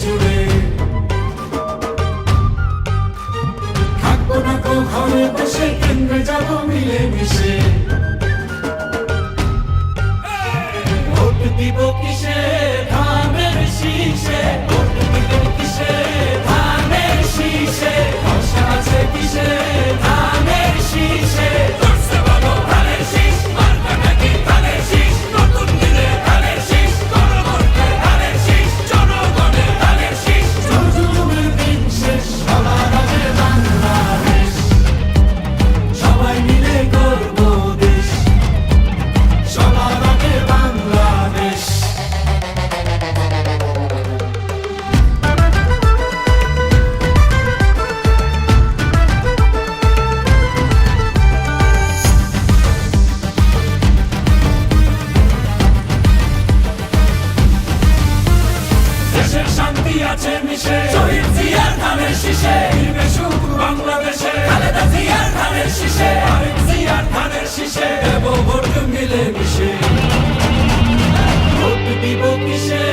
জুড়ে। থাকবো না তো ঘরে বসে, কেন্দ্রে যাবো মিলে মিশে। ভোট দিব কিসে, ধানের শীষে। ভোট দিব কিসে, ধানের শীষে। ভরসা আছে কিসে, ধানের শীষে। জোরসে বলো ধানের শীষ, মার্কা নাকি ধানের শীষ। নতুন দিনে ধানের শীষ, গণভোটে ধানের শীষ। জনগণের ধানের শীষ। জুলুমের দিন শেষ, সবার আগে বাংলাদেশ। সবাই মিলে গড়বো দেশ, সবার আগে বাংলাদেশ। দেশের শান্তি আছে মিশে, শহীদ জিয়ার ধানের শীষে। ফিরবে সুখ বাংলাদেশে, খালেদা জিয়ার ধানের শীষে। আরেক জিয়ার ধানের শীষে, দেব ভোট মিলে মিশে। ভোট দিব কিসে,